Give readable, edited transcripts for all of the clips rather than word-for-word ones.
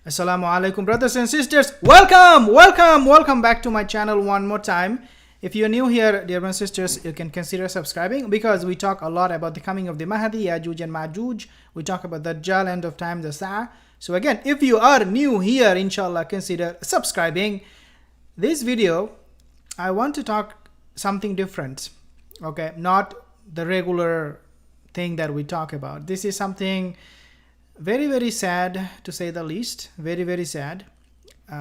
Assalamu alaikum, brothers and sisters. Welcome back to my channel one more time. If you're new here, dear brothers and sisters, you can consider subscribing because we talk a lot about the coming of the Mahdi, Yajuj and Majuj. We talk about the Dajjal, end of time, the Sa'ah. So again, if you are new here, inshallah, consider subscribing. This video, I want to talk something different. Okay, not the regular thing that we talk about. This is something very sad, to say the least. Very sad.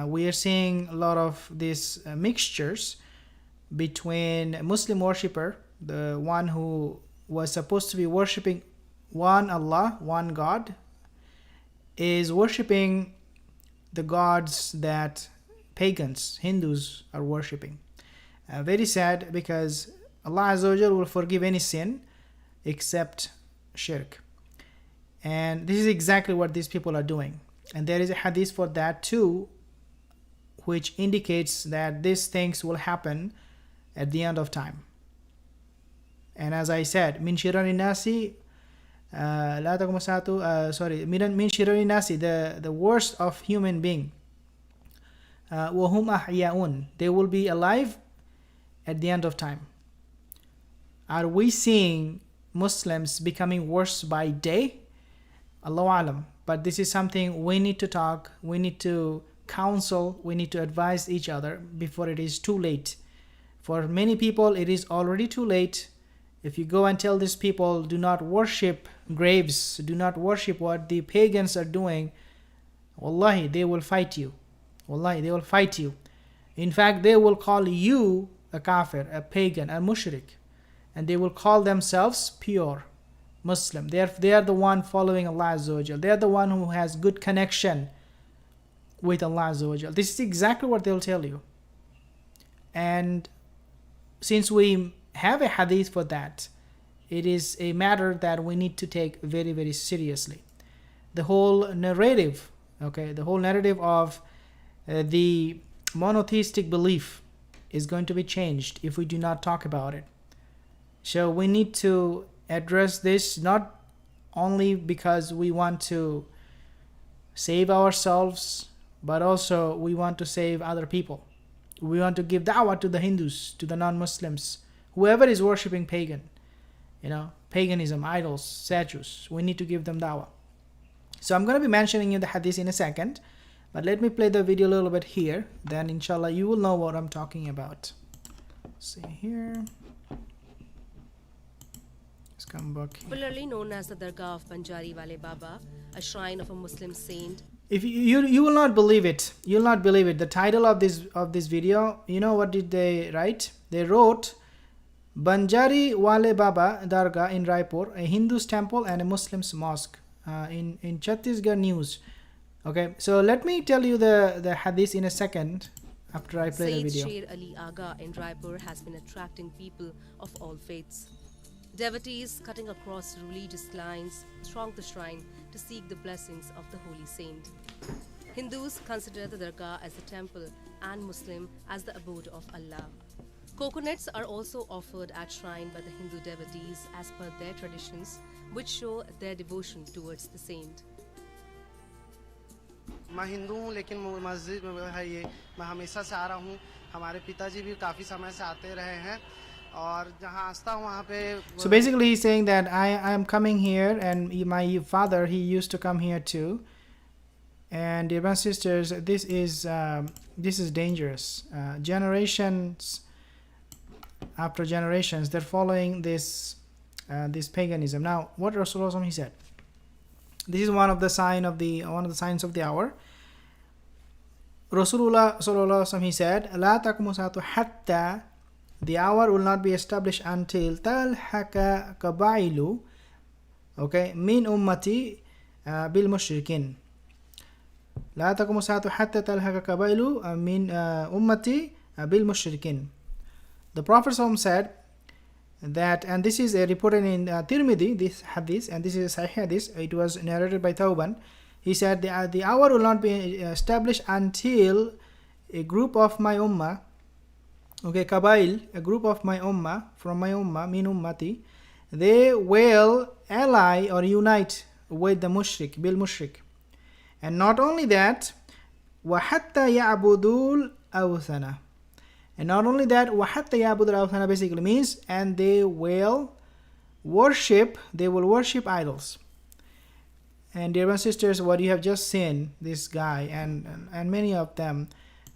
We are seeing a lot of these mixtures between a Muslim worshipper, the one who was supposed to be worshipping one Allah, one God, is worshipping the gods that pagans, Hindus are worshipping. Very sad, because Allah Azza wa Jal will forgive any sin except shirk. And this is exactly what these people are doing. And there is a hadith for that too, which indicates that these things will happen at the end of time. And as I said, min shirari nasi, la takumasatu, sorry, min shirari nasi, the worst of human being. Wahum ahyaun, they will be alive at the end of time. Are we seeing Muslims becoming worse by day? Allahu alam. But this is something we need to talk, we need to counsel, we need to advise each other before it is too late. For many people, it is already too late. If you go and tell these people, do not worship graves, do not worship what the pagans are doing, wallahi, they will fight you. Wallahi, they will fight you. In fact, they will call you a kafir, a pagan, a mushrik. And they will call themselves pure Muslim. They are the one following Allah Azza wa Jal. They are the one who has good connection with Allah Azza wa Jal. This is exactly what they'll tell you. And since we have a hadith for that, it is a matter that we need to take very seriously. The whole narrative, okay, the whole narrative of the monotheistic belief is going to be changed if we do not talk about it. So we need to address this, not only because we want to save ourselves, but also we want to save other people. We want to give da'wah to the Hindus, to the non-Muslims, whoever is worshipping paganism, idols, statues. We need to give them da'wah. So I'm going to be mentioning you the hadith in a second, but let me play the video a little bit here, then inshallah you will know what I'm talking about. Let's see here. Popularly known as the Dargah of Banjari Wale Baba, a shrine of a Muslim saint. If you will not believe it, you'll not believe it. The title of this video, you know what did they write? They wrote Banjari Wale Baba Dargah in Raipur, a Hindu's temple and a Muslim's mosque, in Chhattisgarh News. Okay, so let me tell you the hadith in a second after I play the video. Sher Ali Aga in Raipur has been attracting people of all faiths. Devotees cutting across religious lines throng the shrine to seek the blessings of the holy saint. Hindus consider the Dargah as the temple and Muslim as the abode of Allah. Coconuts are also offered at shrine by the Hindu devotees as per their traditions, which show their devotion towards the saint. मैं हिंदू हूँ, लेकिन मस्जिद में है ये मैं हमेशा से आ रहा हूँ. हमारे पिताजी भी काफ़ी समय से आते रहे हैं. So basically he's saying that I am coming here, and my father, he used to come here too. And dear brothers and sisters, this is dangerous. Generations after generations, they're following this paganism. Now, what Rasulullah he said, this is one of the signs of the hour. Rasulullah sallallahu alaihi wasallam, he said, "La taqumu saatu hatta." The hour will not be established until talhaka kabailu, okay, min ummati bil mushrikin. La taqumu saatu hatta talhaka kabailu min ummati bil mushrikin. The Prophet said that, and this is reported in Tirmidhi, this hadith, and this is a Sahih hadith. It was narrated by Thawban. He said the hour will not be established until a group of my ummah, okay, Kabail, a group of my ummah, from my ummah, min ummati, they will ally or unite with the mushrik, bil mushrik. And not only that, وَحَتَّى يَعْبُدُوا الْأَوْثَنَ. And not only that, وَحَتَّى يَعْبُدُوا الْأَوْثَنَ basically means, and they will worship idols. And dear brothers and sisters, what you have just seen, this guy and many of them,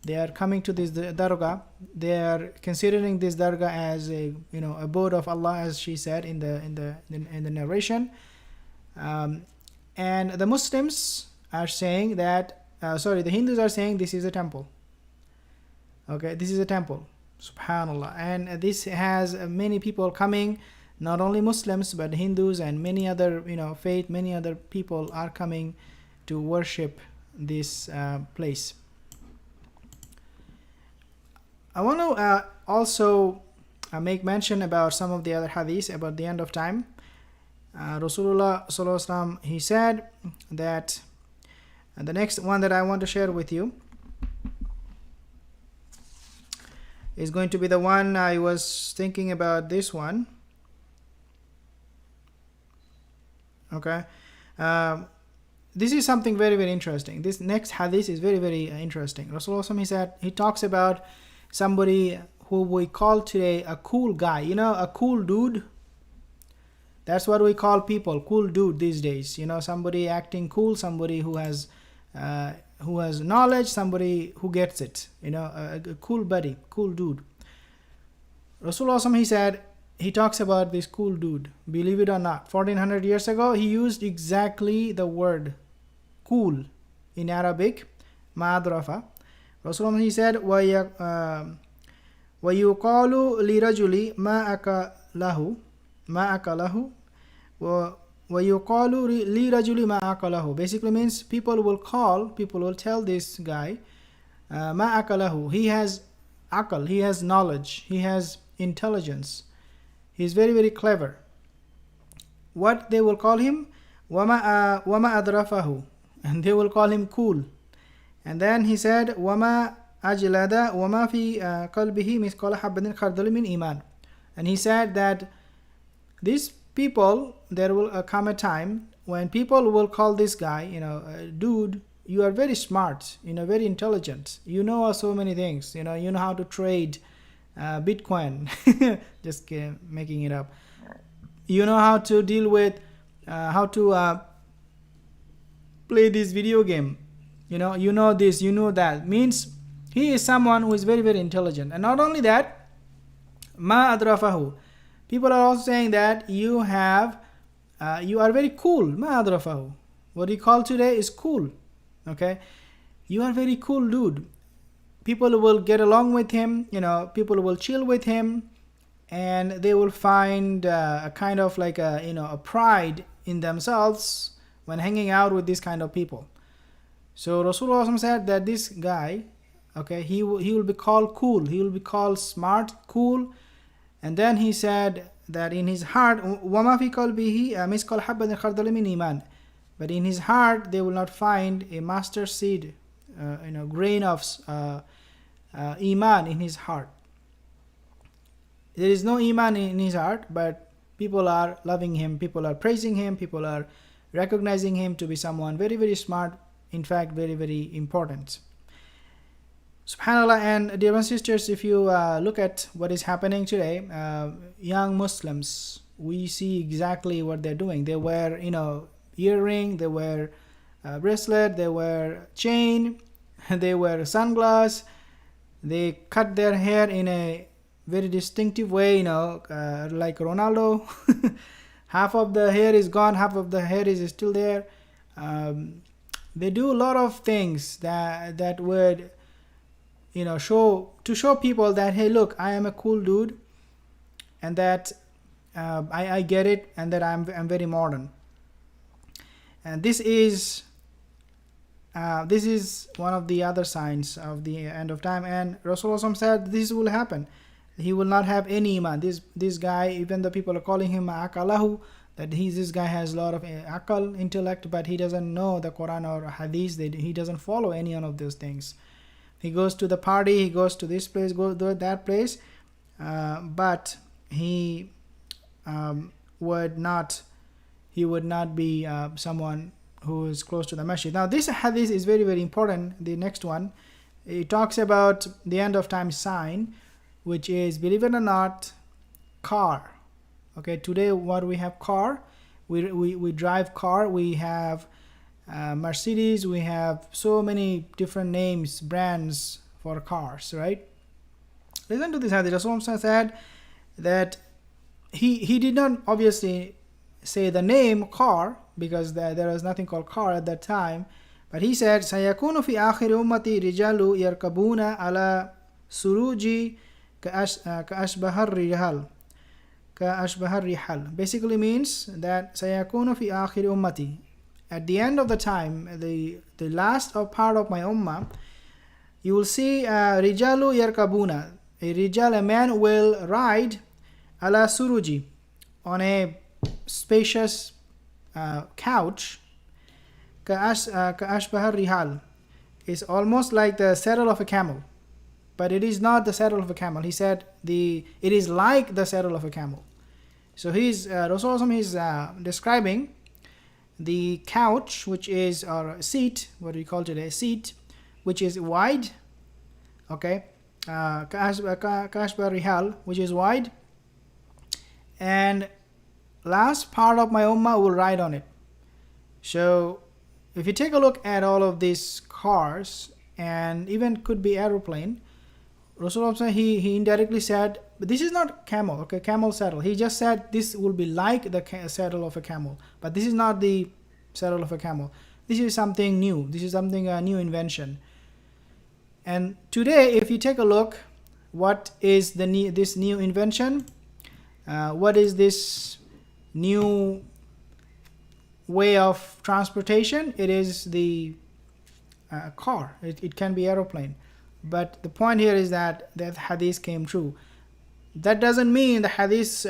they are coming to this dargah. They are considering this dargah as a abode of Allah, as she said in the narration. And the Muslims are saying that the Hindus are saying this is a temple. Okay, this is a temple. Subhanallah. And this has many people coming, not only Muslims but Hindus and many other faith, many other people are coming to worship this place. I want to also make mention about some of the other hadiths about the end of time. Rasulullah sallallahu alaihi wasallam, he said that the next one that I want to share with you is going to be the one I was thinking about, this one. Okay, this is something very, very interesting. This next hadith is very, very interesting. Rasulullah, he said, he talks about somebody who we call today a cool guy, a cool dude. That's what we call people, cool dude these days. Somebody acting cool, somebody who has knowledge, somebody who gets it. A cool buddy, cool dude. Rasulullah, he said, he talks about this cool dude. Believe it or not, 1400 years ago, he used exactly the word cool in Arabic, ma'adrafa. Rasulullah, he said, وَيُقَالُ لِرَجُلِ مَا أَكَلَهُ وَيُقَالُ لِرَجُلِ مَا أَكَلَهُ basically means people will tell this guy مَا أَكَلَهُ, he has akal, he has knowledge, he has intelligence, he is very, very clever. What they will call him? وَمَا أَدْرَفَهُ, and they will call him cool. And then he said, وَمَا أَجْلَدَ وَمَا فِي قَلْبِهِ مِثْقَالَ حَبَّةٍ خَرْدَلٍ مِنْ إِيمَانٍ. And he said that these people, there will come a time when people will call this guy, dude, you are very smart, very intelligent, you know so many things, you know how to trade Bitcoin, just making it up, you know how to deal with, how to play this video game, you know this, you know that. Means he is someone who is very, very intelligent. And not only that, ma adrafahu, people are also saying that you are very cool. Ma adrafahu, what we call today is cool. Okay, you are very cool dude. People will get along with him, people will chill with him, and they will find a kind of like a pride in themselves when hanging out with this kind of people. So Rasulullah said that this guy, okay, he will be called cool, he will be called smart, cool. And then he said that in his heart, وَمَا فِي قَلْبِهِ مِثْقَالَ حَبَّةٍ خَرْدَلٍ مِنْ إِيمَانٍ, but in his heart they will not find a mustard seed, grain of iman in his heart. There is no iman in his heart, but people are loving him, people are praising him, people are recognizing him to be someone very, very smart, in fact very, very important. SubhanAllah. And dear sisters, if you look at what is happening today, young Muslims, we see exactly what they're doing. They wear earring, they wear bracelet, they wear chain, they wear sunglass, they cut their hair in a very distinctive way, like Ronaldo. Half of the hair is gone, half of the hair is still there. They do a lot of things that would show people that, hey, look, I am a cool dude, and that I get it, and that I'm very modern. And this is one of the other signs of the end of time. And Rasulullah said this will happen. He will not have any iman. This guy, even the people are calling him akalahu, that this guy has a lot of akal, intellect, but he doesn't know the Quran or Hadith. He doesn't follow any one of those things. He goes to the party, he goes to this place, goes to that place, but he would not be someone who is close to the masjid. Now this hadith is very, very important. The next one, it talks about the end of time sign, which is, believe it or not, car. Okay, today what we have, car, we drive car, we have Mercedes, we have so many different names, brands for cars, right? Listen to this hadith. Rasulullah said that he did not obviously say the name car, because there was nothing called car at that time, but he said سيكون في آخر أمتي رجال يركبون على سروج كأشبه الرحال. Basically means that سيكون في آخر أمتي, at the end of the time, the last part of my ummah, you will see rijalu yarkabuna, a rijal, a man will ride ala suruji, on a spacious couch, ka'ashbah rihal, is almost like the saddle of a camel, but it is not the saddle of a camel. He said it is like the saddle of a camel. So Rasulullah is describing the couch, which is, or seat, what we call today, seat, which is wide, okay, ka'ashbah rihal, which is wide, and last part of my ummah will ride on it. So if you take a look at all of these cars, and even could be aeroplane, Rasulullah, he indirectly said, but this is not camel, okay, camel saddle. He just said this will be like the saddle of a camel, but this is not the saddle of a camel. This is something new. This is something, a new invention. And today, if you take a look, what is this new invention? What is this new way of transportation? It is the car. It can be aeroplane. But the point here is that hadith came true. That doesn't mean the hadith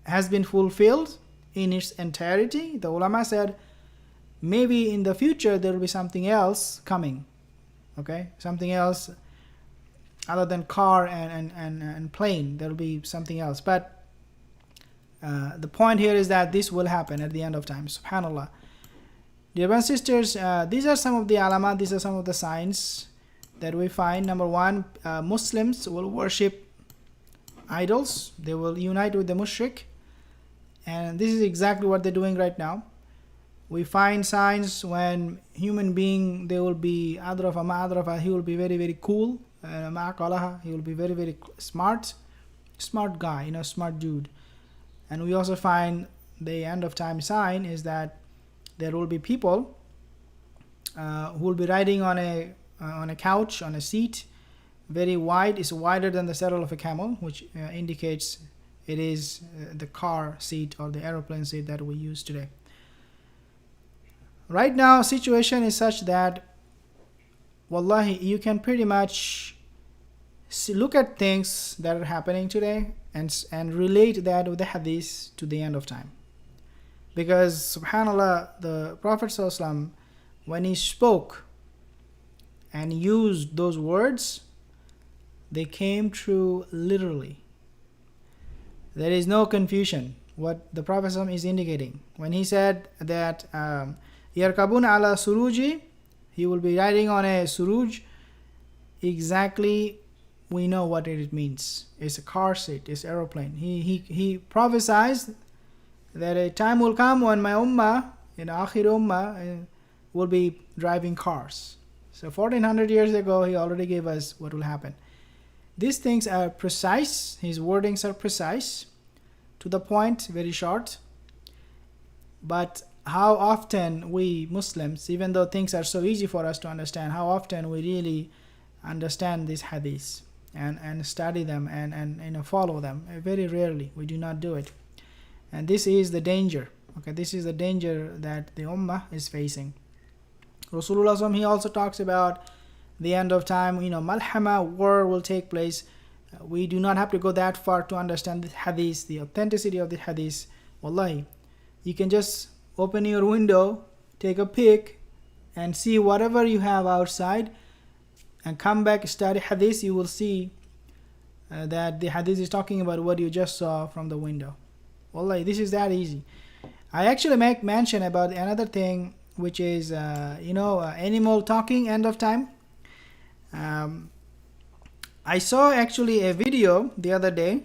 has been fulfilled in its entirety. The ulama said maybe in the future there will be something else coming. Okay, something else other than car and plane. There will be something else. But the point here is that this will happen at the end of time. Subhanallah. Dear brothers and sisters, these are some of the alamat, these are some of the signs that we find. Number one, Muslims will worship idols. They will unite with the mushrik. And this is exactly what they're doing right now. We find signs when human being, they will be adrafa ma'adrafa, he will be very, very cool. Ma'aqalaha, he will be very, very smart guy, smart dude. And we also find the end of time sign is that there will be people who will be riding on a couch, on a seat, very wide. It's wider than the saddle of a camel, which indicates it is the car seat or the aeroplane seat that we use today. Right now, situation is such that, wallahi, you can pretty much look at things that are happening today and relate that with the hadith to the end of time. Because, subhanallah, the Prophet ﷺ, when he spoke and used those words, they came true literally. There is no confusion what the Prophet ﷺ is indicating. When he said that Yarkabun ala suruji, he will be riding on a suruj, exactly we know what it means. It's a car seat, it's aeroplane. He prophesied that a time will come when my ummah, akhir ummah, will be driving cars. So 1400 years ago, he already gave us what will happen. These things are precise. His wordings are precise, to the point, very short. But how often we Muslims, even though things are so easy for us to understand, how often we really understand these hadiths and study them and follow them? Very rarely. We do not do it. And this is the danger. Okay, this is the danger that the ummah is facing. Rasulullah, he also talks about the end of time, malhama, war will take place. We do not have to go that far to understand the hadith, the authenticity of the hadith. Wallahi, you can just open your window, take a pic, and see whatever you have outside, and come back, study hadith. You will see that the hadith is talking about what you just saw from the window. Wallahi, this is that easy. I actually make mention about another thing, which is animal talking end of time. I saw actually a video the other day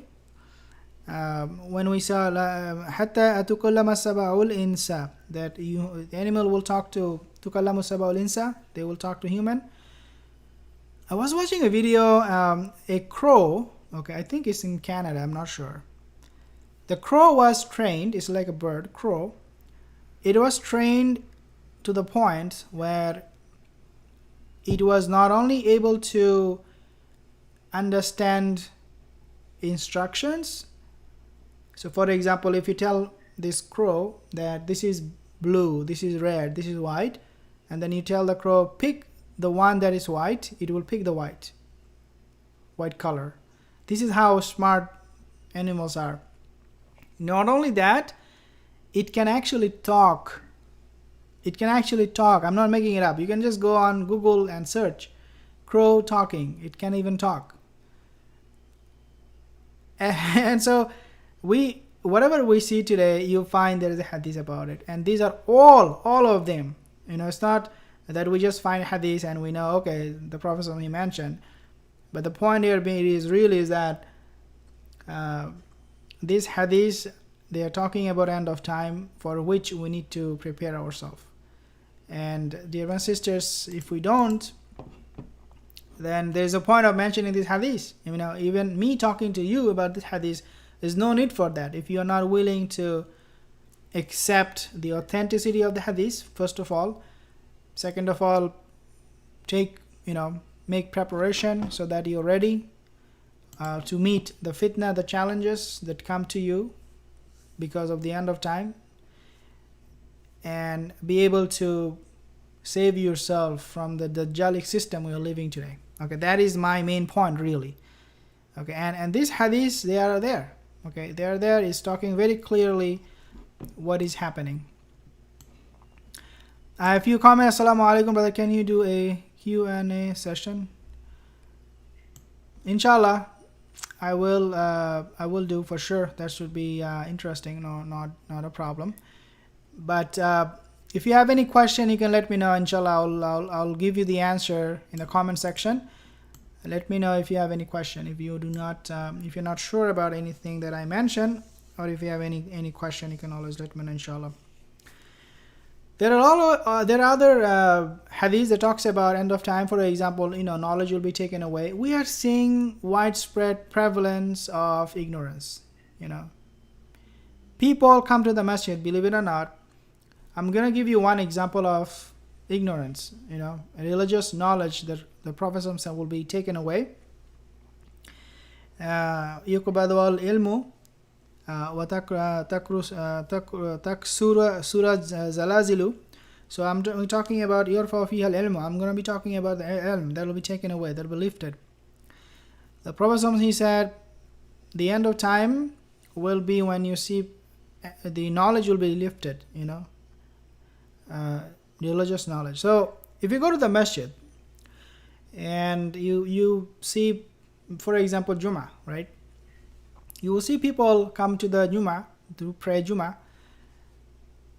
when we saw حتى أتكلم السبع الإنس, that the animal will talk to تكلم السبع الإنس, they will talk to human. I was watching a video, a crow, okay, I think it's in Canada, I'm not sure. The crow was trained, it's like a bird, crow. It was trained to the point where it was not only able to understand instructions. So for example, if you tell this crow that this is blue, this is red, this is white, and then you tell the crow pick the one that is white, it will pick the white color. This is how smart animals are. Not only that, it can actually talk. I'm not making it up. You can just go on Google and search crow talking. It can even talk. And so whatever we see today, you find there is a hadith about it. And these are all of them. It's not that we just find hadith and we know, okay, the Prophet only mentioned. But the point here is that these hadiths, they are talking about end of time, for which we need to prepare ourselves. And dear brothers and sisters, if we don't, then there's a point of mentioning these hadiths. Even me talking to you about this hadith, there's no need for that. If you are not willing to accept the authenticity of the hadith, first of all. Second of all, make preparation so that you're ready to meet the fitna, the challenges that come to you because of the end of time, and be able to save yourself from the Dajjalic system we are living today. Okay, that is my main point, really. Okay, and these hadiths, they are there. Okay, they are there. It's talking very clearly what is happening. If you comment, Assalamu alaikum, brother, can you do a Q&A session? Inshallah, I will do for sure. That should be interesting. No, not a problem. But if you have any question, you can let me know. Inshallah, I'll give you the answer in the comment section. Let me know if you have any question. If you do not, if you're not sure about anything that I mentioned, or if you have any question, you can always let me know. Inshallah. There are other hadiths that talks about end of time. For example, knowledge will be taken away. We are seeing widespread prevalence of ignorance. People come to the masjid, believe it or not. I'm gonna give you one example of ignorance. Religious knowledge that the Prophet will be taken away. Yukbadu al ilmu. Zalazilu. So I'm talking about Yurfa fiha al-ilm. I'm going to be talking about the ilm that will be taken away, that will be lifted. The Prophet, he said, the end of time will be when you see the knowledge will be lifted, religious knowledge. So if you go to the masjid and you see, for example, Jummah, right? You will see people come to the Jummah to pray Jummah.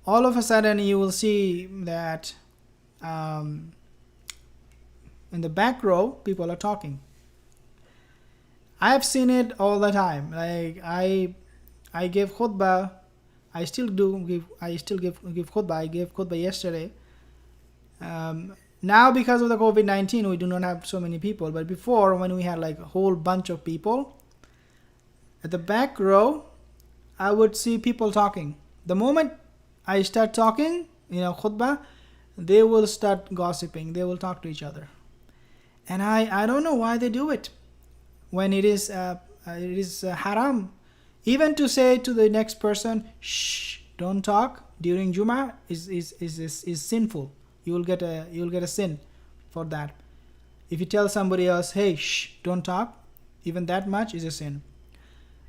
All of a sudden, you will see that in the back row, people are talking. I have seen it all the time. Like I gave khutbah. I still give khutbah. I gave khutbah yesterday. Now because of the COVID-19, we do not have so many people. But before, when we had like a whole bunch of people, at the back row, I would see people talking. The moment I start talking, khutbah, they will start gossiping. They will talk to each other. And I don't know why they do it. When it is haram. Even to say to the next person, shh, don't talk during Jummah is sinful. You will get a sin for that. If you tell somebody else, hey, shh, don't talk, even that much is a sin.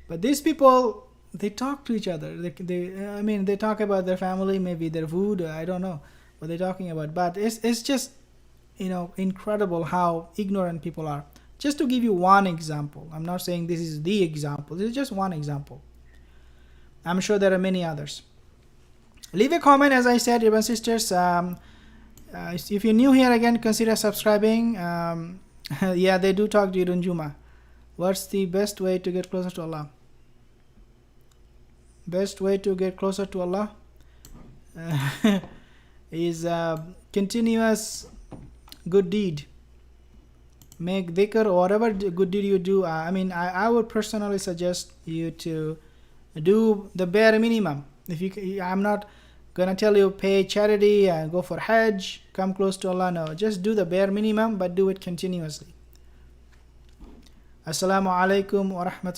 But these people, they talk to each other. They talk about their family, maybe their food. I don't know what they're talking about. But it's just, incredible how ignorant people are. Just to give you one example. I'm not saying this is the example. This is just one example. I'm sure there are many others. Leave a comment, as I said, brothers and sisters. If you're new here again, consider subscribing. Yeah, they do talk during Juma. What's the best way to get closer to Allah? Best way to get closer to Allah is continuous good deed. Make dhikr or whatever good deed you do. I would personally suggest you to do the bare minimum. I'm not gonna tell you pay charity and go for Hajj, come close to Allah. No, just do the bare minimum, but do it continuously. Assalamu alaikum wa rahmatullahi.